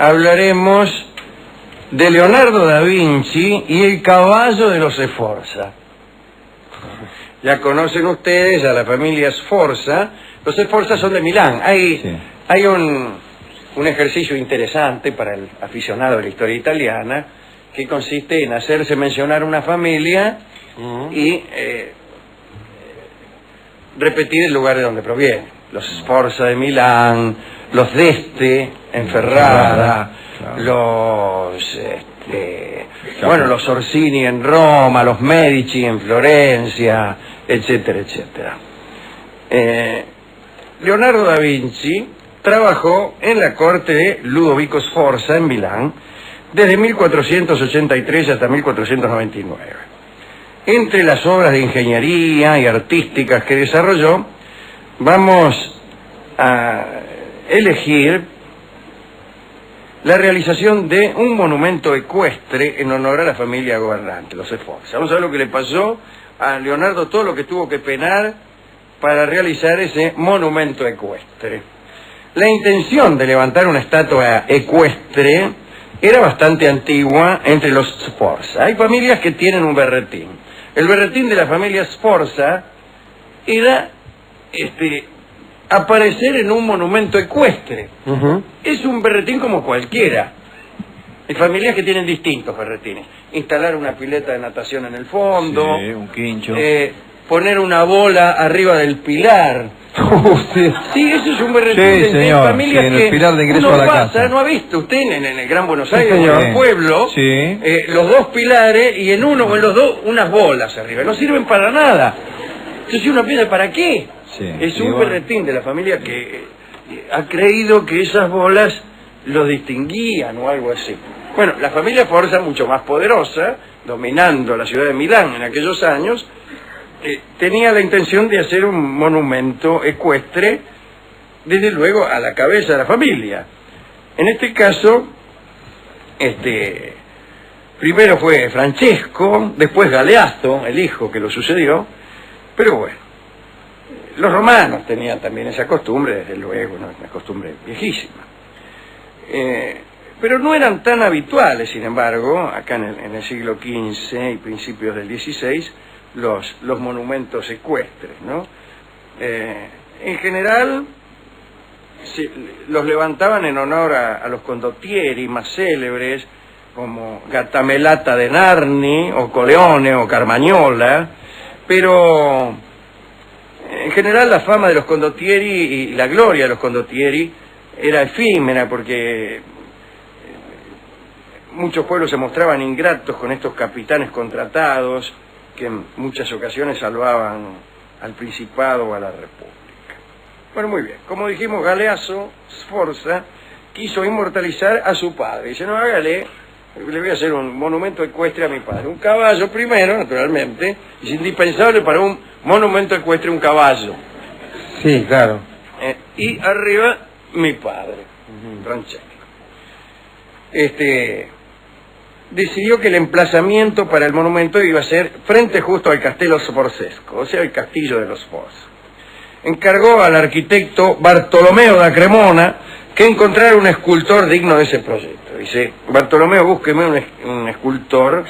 hablaremos de Leonardo da Vinci y el caballo de los Sforza. Ya conocen ustedes a la familia Sforza. Los Sforza son de Milán. Hay un ejercicio interesante para el aficionado de la historia italiana que consiste en hacerse mencionar una familia y repetir el lugar de donde proviene. Los Sforza de Milán, los d'Este en Ferrara, los Orsini en Roma, los Medici en Florencia, etcétera, etcétera. Leonardo da Vinci trabajó en la corte de Ludovico Sforza en Milán desde 1483 hasta 1499. Entre las obras de ingeniería y artísticas que desarrolló, vamos a elegir la realización de un monumento ecuestre en honor a la familia gobernante, los Sforza. Vamos a ver lo que le pasó a Leonardo, todo lo que tuvo que penar para realizar ese monumento ecuestre. La intención de levantar una estatua ecuestre era bastante antigua entre los Sforza. Hay familias que tienen un berretín. El berretín de la familia Sforza era aparecer en un monumento ecuestre. Es un berretín como cualquiera. Hay familias que tienen distintos berretines. Instalar una pileta de natación en el fondo, un quincho, poner una bola arriba del pilar. Sí, eso es un berretín. Sí, señor. Familias en que el pilar de ingreso uno a la pasa, casa. ¿no ha visto usted en el Gran Buenos Aires, Sí, en señor. el pueblo, los dos pilares y en uno o en los dos unas bolas arriba? No sirven para nada. Entonces uno piensa, ¿para qué? Es un berretín de la familia que ha creído que esas bolas los distinguían o algo así. Bueno, la familia Sforza, mucho más poderosa, dominando la ciudad de Milán en aquellos años, tenía la intención de hacer un monumento ecuestre, desde luego, a la cabeza de la familia. En este caso, primero fue Francesco, después Galeazzo, el hijo que lo sucedió, pero bueno, los romanos tenían también esa costumbre, desde luego, una costumbre viejísima. Pero no eran tan habituales, sin embargo, acá en el siglo XV y principios del XVI, los monumentos ecuestres, ¿no? En general los levantaban en honor a los condottieri más célebres, como Gattamelata de Narni, o Coleone, o Carmagnola, pero en general la fama de los condottieri y la gloria de los condottieri era efímera, porque muchos pueblos se mostraban ingratos con estos capitanes contratados que en muchas ocasiones salvaban al Principado o a la República. Bueno, muy bien. Como dijimos, Galeazzo Sforza quiso inmortalizar a su padre. Dice, no, hágale, le voy a hacer un monumento ecuestre a mi padre. Un caballo primero, naturalmente. Es indispensable para un monumento ecuestre un caballo. Sí, claro. Y arriba, mi padre, Francesco. Decidió que el emplazamiento para el monumento iba a ser frente justo al Castello Sforzesco, o sea, el castillo de los Sforza. Encargó al arquitecto Bartolomeo da Cremona que encontrara un escultor digno de ese proyecto. Dice, Bartolomeo, búsqueme un escultor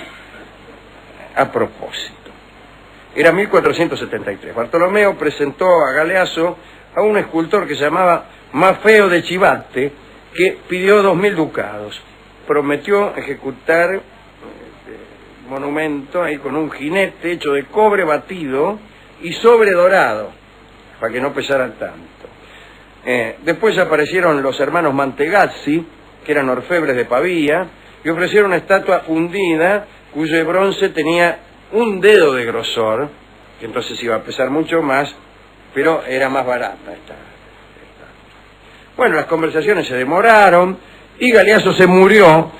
a propósito. Era 1473. Bartolomeo presentó a Galeazzo a un escultor que se llamaba Maffeo de Chivate, que pidió 2.000 ducados. Prometió ejecutar el monumento ahí con un jinete hecho de cobre batido y sobre dorado, para que no pesara tanto. Después aparecieron los hermanos Mantegazzi, que eran orfebres de Pavía, y ofrecieron una estatua fundida cuyo bronce tenía un dedo de grosor, que entonces iba a pesar mucho más, pero era más barata esta. Bueno, las conversaciones se demoraron, y Galeazzo se murió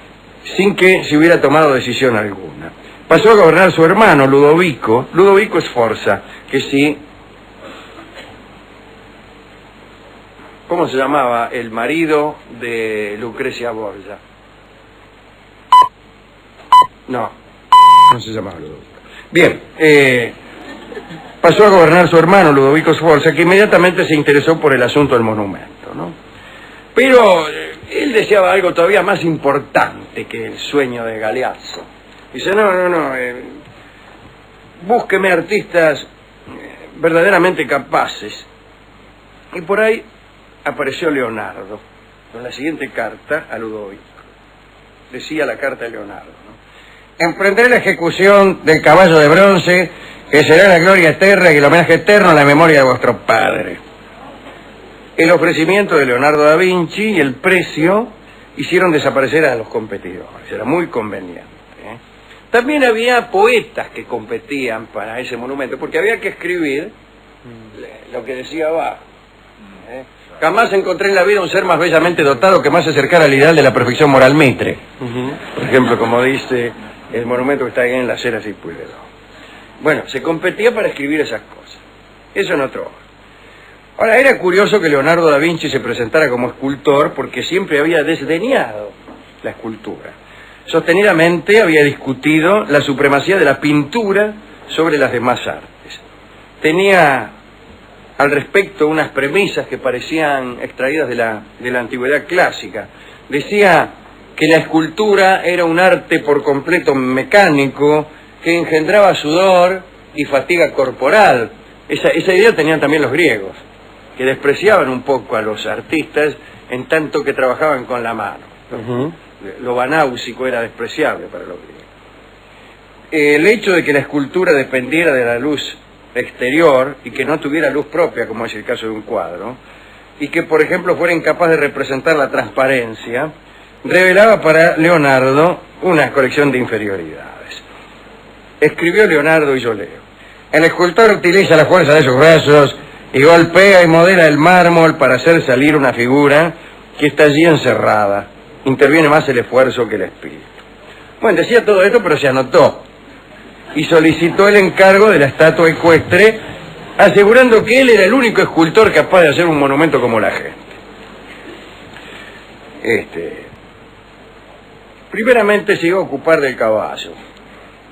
sin que se hubiera tomado decisión alguna. Pasó a gobernar su hermano, Ludovico Sforza, que sí. ¿Cómo se llamaba el marido de Lucrecia Borgia? No se llamaba Ludovico. Bien, pasó a gobernar su hermano, Ludovico Sforza, que inmediatamente se interesó por el asunto del monumento, ¿no? Pero Él deseaba algo todavía más importante que el sueño de Galeazzo. Dice, no, búsqueme artistas verdaderamente capaces. Y por ahí apareció Leonardo, con la siguiente carta a Ludovico. Decía la carta de Leonardo, ¿no? Emprenderé la ejecución del caballo de bronce, que será la gloria eterna y el homenaje eterno a la memoria de vuestro padre. El ofrecimiento de Leonardo da Vinci y el precio hicieron desaparecer a los competidores. Era muy conveniente. También había poetas que competían para ese monumento, porque había que escribir lo que decía abajo. Jamás encontré en la vida un ser más bellamente dotado que más se acercara al ideal de la perfección moral mitre. Por ejemplo, como dice el monumento que está ahí en las Heras y Pueyrredón. Bueno, se competía para escribir esas cosas. Eso en otro orden. Ahora, era curioso que Leonardo da Vinci se presentara como escultor porque siempre había desdeñado la escultura. Sostenidamente había discutido la supremacía de la pintura sobre las demás artes. Tenía al respecto unas premisas que parecían extraídas de la antigüedad clásica. Decía que la escultura era un arte por completo mecánico que engendraba sudor y fatiga corporal. Esa idea tenían también los griegos, que despreciaban un poco a los artistas en tanto que trabajaban con la mano. Lo banáusico era despreciable para los griegos. El hecho de que la escultura dependiera de la luz exterior y que no tuviera luz propia, como es el caso de un cuadro, y que, por ejemplo, fuera incapaz de representar la transparencia, revelaba para Leonardo una colección de inferioridades. Escribió Leonardo, y yo leo: el escultor utiliza la fuerza de sus brazos y golpea y modela el mármol para hacer salir una figura que está allí encerrada. Interviene más el esfuerzo que el espíritu. Bueno, decía todo esto, pero se anotó y solicitó el encargo de la estatua ecuestre, asegurando que él era el único escultor capaz de hacer un monumento como la gente. Primeramente se iba a ocupar del caballo.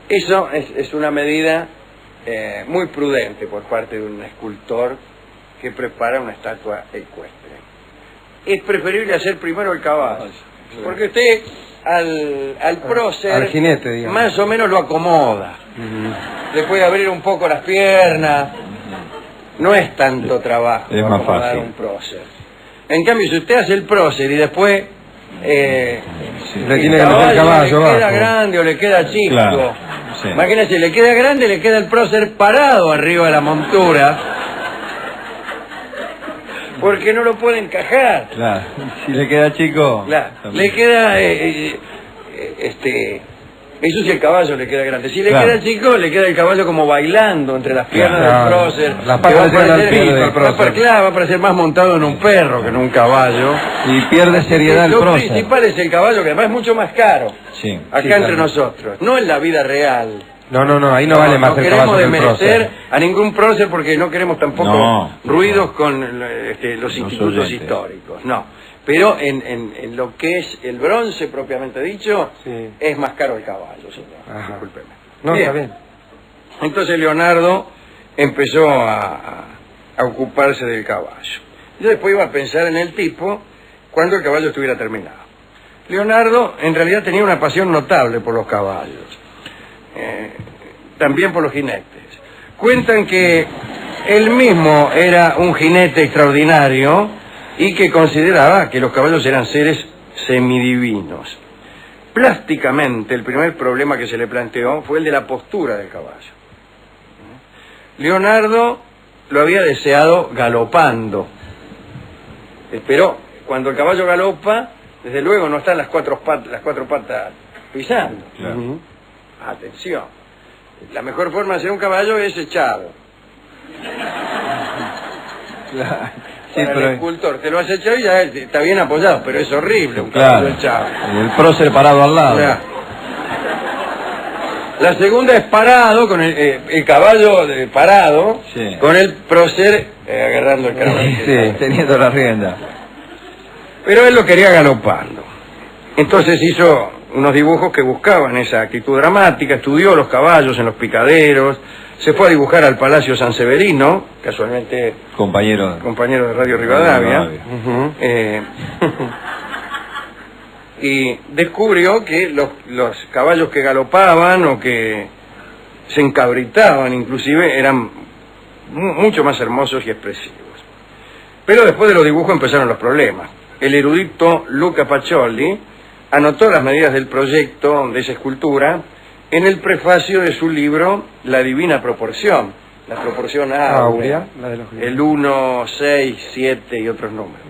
Eso es una medida muy prudente por parte de un escultor que prepara una estatua ecuestre. Es preferible hacer primero el caballo, porque usted al prócer, al jinete, digamos, más o menos lo acomoda. Le puede abrir un poco las piernas. No es tanto trabajo es más acomodar fácil un prócer. En cambio, si usted hace el prócer y después le tiene que meter el el caballo le queda abajo, grande o le queda chico, claro, sí. Imagínese, le queda grande, le queda el prócer parado arriba de la montura, porque no lo puede encajar. Claro, si le queda chico, Claro, le queda eso si el caballo le queda grande. Si le queda chico, le queda el caballo como bailando entre las piernas del prócer. Las patas del prócer. Claro, va a parecer más montado en un perro que en un caballo. Y pierde seriedad el Lo prócer. principal es el caballo, que además es mucho más caro. Sí, acá entre nosotros, no en la vida real. No, ahí no vale más el caballo que el prócer. No queremos desmerecer a ningún prócer porque no queremos tampoco ruidos con los institutos históricos, no. Pero en lo que es el bronce propiamente dicho, es más caro el caballo, señor. Discúlpeme. No, está bien. Entonces Leonardo empezó a ocuparse del caballo. Yo después iba a pensar en el tipo cuando el caballo estuviera terminado. Leonardo en realidad tenía una pasión notable por los caballos. También por los jinetes. Cuentan que él mismo era un jinete extraordinario y que consideraba que los caballos eran seres semidivinos. Plásticamente, el primer problema que se le planteó fue el de la postura del caballo. Leonardo lo había deseado galopando, pero cuando el caballo galopa, desde luego no están las cuatro patas pisando. Claro. Atención, la mejor forma de hacer un caballo es echado. Claro. Sí, para el escultor te lo has echado y ya está bien apoyado, pero es horrible un caballo echado. El prócer parado al lado. Claro. La segunda es parado, con el caballo parado, con el prócer agarrando el caballo. Sí, teniendo la rienda. Pero él lo quería galopando. Entonces hizo unos dibujos que buscaban esa actitud dramática, estudió los caballos en los picaderos, se fue a dibujar al Palacio San Severino, casualmente compañero de Radio Rivadavia. y descubrió que los caballos que galopaban o que se encabritaban inclusive eran mucho más hermosos y expresivos. Pero después de los dibujos empezaron los problemas. El erudito Luca Pacioli anotó las medidas del proyecto de esa escultura en el prefacio de su libro La Divina Proporción, la proporción áurea, el 1, 6, 7 y otros números.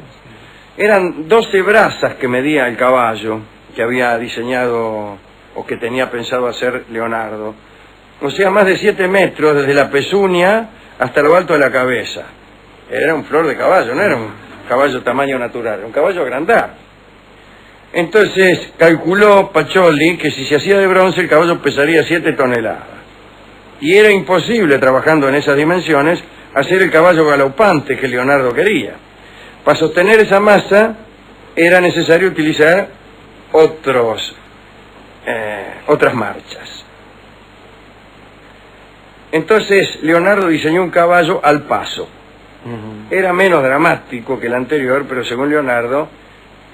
Eran 12 brazas que medía el caballo que había diseñado o que tenía pensado hacer Leonardo. O sea, más de 7 metros desde la pezuña hasta lo alto de la cabeza. Era un flor de caballo, no era un caballo tamaño natural, era un caballo agrandado. Entonces calculó Pacioli que si se hacía de bronce el caballo pesaría 7 toneladas. Y era imposible, trabajando en esas dimensiones, hacer el caballo galopante que Leonardo quería. Para sostener esa masa era necesario utilizar otras marchas. Entonces Leonardo diseñó un caballo al paso. Era menos dramático que el anterior, pero según Leonardo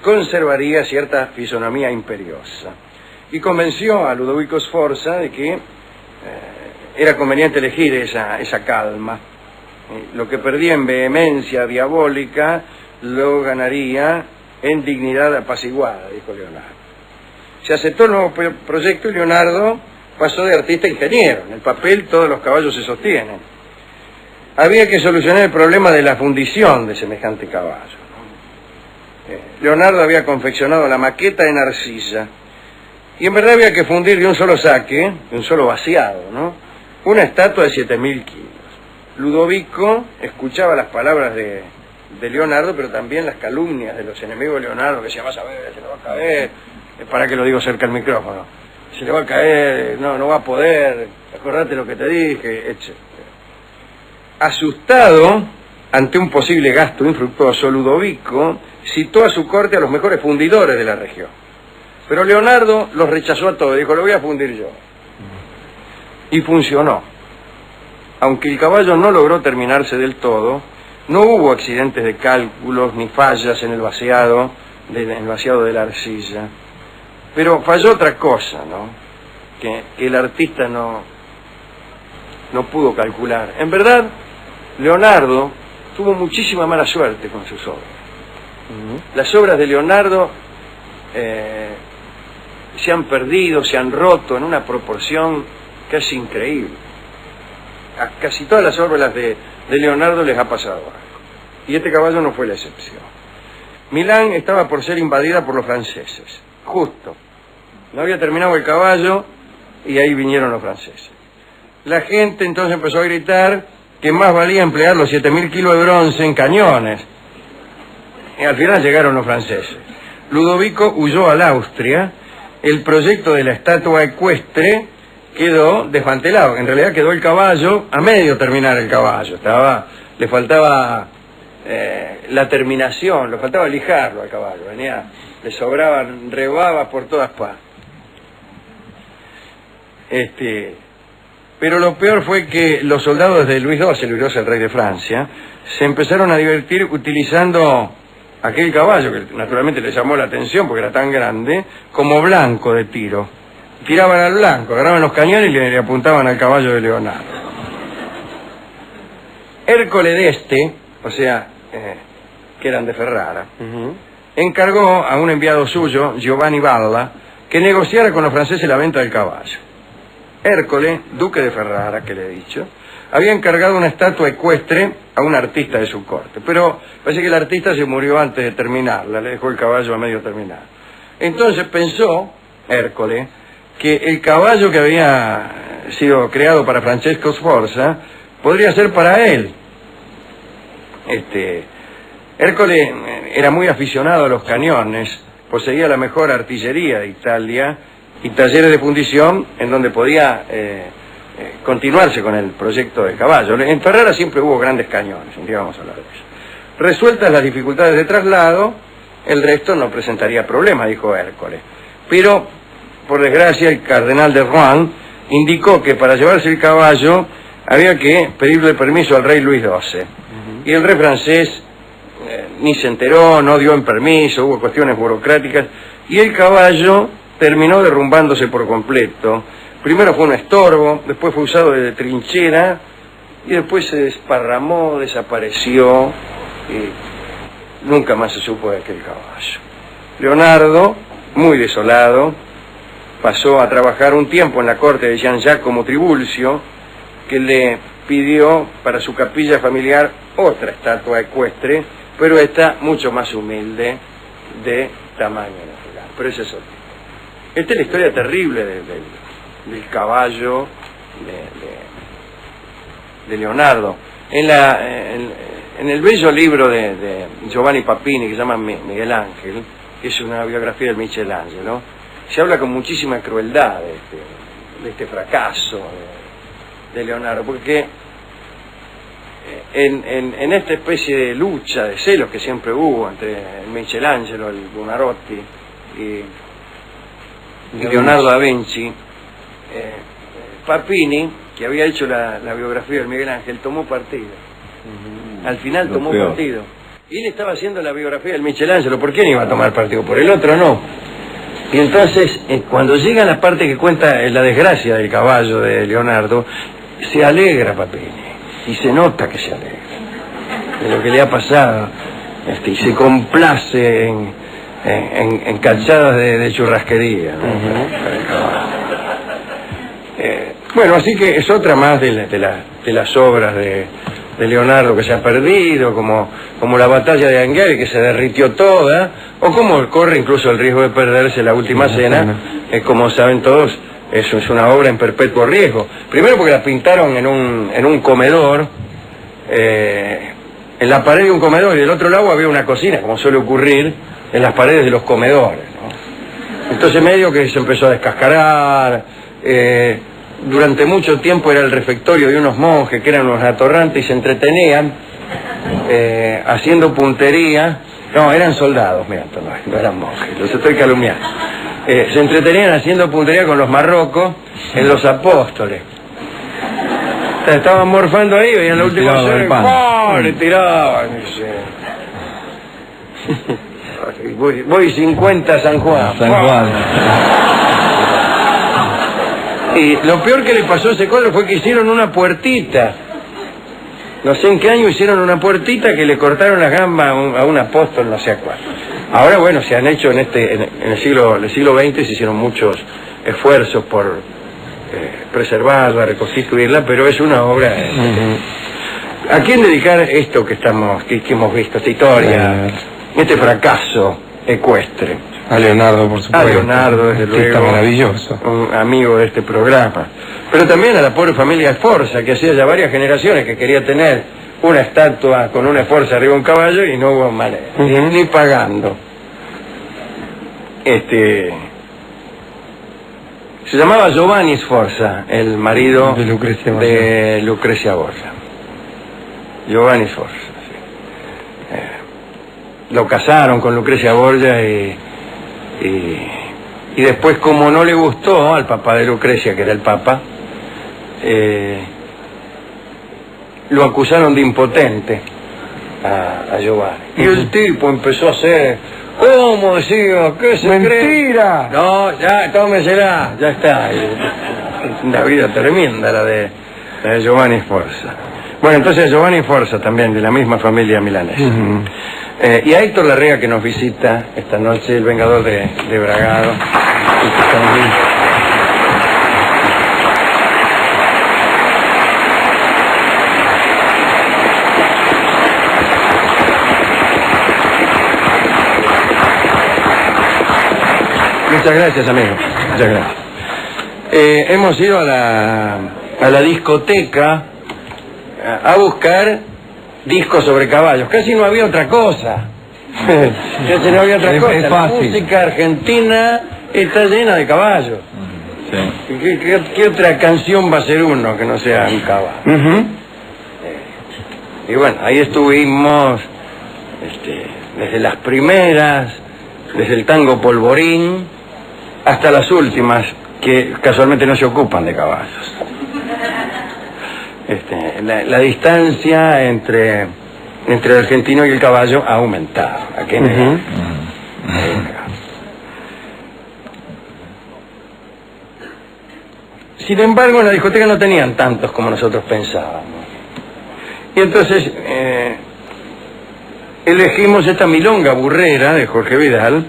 conservaría cierta fisonomía imperiosa. Y convenció a Ludovico Sforza de que era conveniente elegir esa calma. Lo que perdía en vehemencia diabólica lo ganaría en dignidad apaciguada, dijo Leonardo. Se aceptó el nuevo proyecto y Leonardo pasó de artista a ingeniero. En el papel todos los caballos se sostienen. Había que solucionar el problema de la fundición de semejante caballo. Leonardo había confeccionado la maqueta en arcilla y en verdad había que fundir de un solo saque, de un solo vaciado, ¿no?, una estatua de 7.000 kilos. Ludovico escuchaba las palabras de Leonardo, pero también las calumnias de los enemigos de Leonardo, que decía, vas a ver, se le va a caer, para que lo digo cerca del micrófono, se le va a caer, no va a poder, acordate lo que te dije, etc. Asustado ante un posible gasto infructuoso, Ludovico citó a su corte a los mejores fundidores de la región. Pero Leonardo los rechazó a todos, dijo, lo voy a fundir yo. Y funcionó. Aunque el caballo no logró terminarse del todo, no hubo accidentes de cálculos ni fallas en el vaciado de la arcilla. Pero falló otra cosa, ¿no?, que el artista no pudo calcular. En verdad, Leonardo tuvo muchísima mala suerte con sus obras. Las obras de Leonardo se han perdido, se han roto en una proporción casi increíble. A casi todas las obras de Leonardo les ha pasado algo. Y este caballo no fue la excepción. Milán estaba por ser invadida por los franceses. Justo. No había terminado el caballo y ahí vinieron los franceses. La gente entonces empezó a gritar que más valía emplear los 7.000 kilos de bronce en cañones. Y al final llegaron los franceses. Ludovico huyó al Austria. El proyecto de la estatua ecuestre quedó desmantelado. En realidad quedó el caballo a medio terminar el caballo. Le faltaba la terminación, le faltaba lijarlo al caballo. Le sobraban rebabas por todas partes. Pero lo peor fue que los soldados de Luis XII, el rey de Francia, se empezaron a divertir utilizando aquel caballo, que naturalmente les llamó la atención porque era tan grande, como blanco de tiro. Tiraban al blanco, agarraban los cañones y le apuntaban al caballo de Leonardo. Hércole d'Este, o sea, que eran de Ferrara, encargó a un enviado suyo, Giovanni Valla, que negociara con los franceses la venta del caballo. Hércole, duque de Ferrara, que le he dicho, había encargado una estatua ecuestre a un artista de su corte, pero parece que el artista se murió antes de terminarla, le dejó el caballo a medio terminar. Entonces pensó Hércole que el caballo que había sido creado para Francesco Sforza podría ser para él. Hércole era muy aficionado a los cañones, poseía la mejor artillería de Italia y talleres de fundición en donde podía continuarse con el proyecto del caballo. En Ferrara siempre hubo grandes cañones, un día vamos a hablar de eso. Resueltas las dificultades de traslado, el resto no presentaría problema, dijo Hércole. Pero, por desgracia, el cardenal de Rouen indicó que para llevarse el caballo había que pedirle permiso al rey Luis XII. Y el rey francés ni se enteró, no dio en permiso, hubo cuestiones burocráticas y el caballo terminó derrumbándose por completo. Primero fue un estorbo, después fue usado de trinchera y después se desparramó, desapareció y nunca más se supo de aquel caballo. Leonardo, muy desolado, pasó a trabajar un tiempo en la corte de Jean Giacomo Tribulzio, que le pidió para su capilla familiar otra estatua ecuestre, pero esta mucho más humilde, de tamaño natural. Pero esa es otra. Esta es la historia terrible del caballo de Leonardo. En el bello libro de Giovanni Papini, que se llama Miguel Ángel, que es una biografía de Michelangelo, se habla con muchísima crueldad de este fracaso de Leonardo, porque en esta especie de lucha, de celos que siempre hubo entre Michelangelo, el Buonarroti y Leonardo da Vinci, Papini, que había hecho la biografía de Miguel Ángel, tomó partido. Al final tomó partido. Y él estaba haciendo la biografía del Michelangelo. ¿Por quién iba a tomar partido? Por el otro no. Y entonces, cuando llega la parte que cuenta la desgracia del caballo de Leonardo, se alegra Papini. Y se nota que se alegra de lo que le ha pasado. Y se complace en cachadas de churrasquería, ¿no? Bueno, así que es otra más de las obras de Leonardo que se ha perdido, como la batalla de Anghiari, que se derritió toda, o como corre incluso el riesgo de perderse la última cena, como saben todos, eso es una obra en perpetuo riesgo. Primero porque la pintaron en un comedor, en la pared de un comedor, y del otro lado había una cocina, como suele ocurrir en las paredes de los comedores, ¿no? Entonces medio que se empezó a descascarar. Durante mucho tiempo era el refectorio de unos monjes que eran unos atorrantes y se entretenían haciendo puntería. No, eran soldados, mira, no eran monjes, los estoy calumniando. Se entretenían haciendo puntería con los marrocos en los Apóstoles. Estaban morfando ahí, veían la última cena, le tiraban. Voy 50 a San Juan. San Juan. Y lo peor que le pasó a ese cuadro fue que hicieron una puertita. No sé en qué año hicieron una puertita que le cortaron la gamba a un apóstol, no sé a cuál. Ahora, bueno, se han hecho en el siglo XX, se hicieron muchos esfuerzos por preservarla, reconstituirla, pero es una obra... ¿A quién dedicar esto que hemos visto, esta historia, este fracaso ecuestre? A Leonardo, por supuesto. A Leonardo, desde luego. Está maravilloso. Un amigo de este programa. Pero también a la pobre familia Sforza, que hacía ya varias generaciones que quería tener una estatua con una Sforza arriba de un caballo y no hubo manera, ni pagando. Se llamaba Giovanni Sforza, el marido de Lucrecia Borgia. Giovanni Sforza, sí. Lo casaron con Lucrecia Borgia y después, como no le gustó al papá de Lucrecia, que era el papa, lo acusaron de impotente a Giovanni. Y el tipo empezó a hacer, ¿cómo decía? ¿Qué se ¡Mentira! cree? No, ya, tómesela, ya está. Una vida tremenda la de Giovanni Sforza. Bueno, entonces Giovanni Sforza también, de la misma familia milanesa. Y a Héctor Larrea, que nos visita esta noche, el vengador de Bragado. Muchas gracias, amigo. Muchas gracias. Hemos ido a la discoteca a buscar discos sobre caballos. Casi no había otra cosa. Casi no había otra cosa. Es La fácil. música argentina está llena de caballos. Sí. ¿Qué otra canción va a ser uno que no sea un caballo? Y bueno, ahí estuvimos desde las primeras, desde el tango Polvorín, hasta las últimas, que casualmente no se ocupan de caballos. La distancia entre el argentino y el caballo ha aumentado. ¿A qué negar? Sin embargo, en la discoteca no tenían tantos como nosotros pensábamos. Y entonces elegimos esta milonga burrera de Jorge Vidal,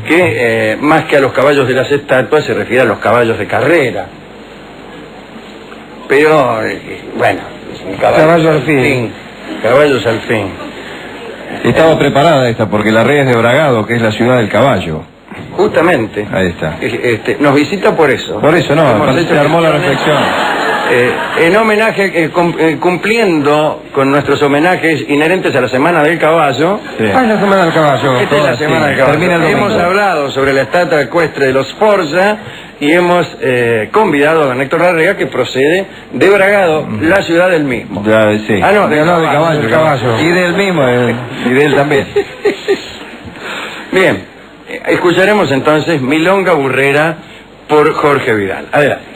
que más que a los caballos de las estatuas se refiere a los caballos de carrera. Pero, bueno, Caballo al fin. Caballos al fin. Estaba preparada esta porque la red es de Bragado, que es la ciudad del caballo. Justamente. Ahí está. Nos visita por eso. Por eso no, Hemos hecho se armó la gestiones, reflexión. En homenaje, cumpliendo con nuestros homenajes inherentes a la Semana del Caballo. Sí. Ah, la semana del caballo. Esta es la Semana del Caballo. Termina el domingo. Hemos hablado sobre la estatua ecuestre de los Forza y hemos convidado a don Héctor Larrea, que procede de Bragado, la ciudad del mismo. Ya, sí. Ah, no, de caballo, del caballo. Y del mismo, y de él también. Bien, escucharemos entonces Milonga Burrera por Jorge Vidal. Adelante.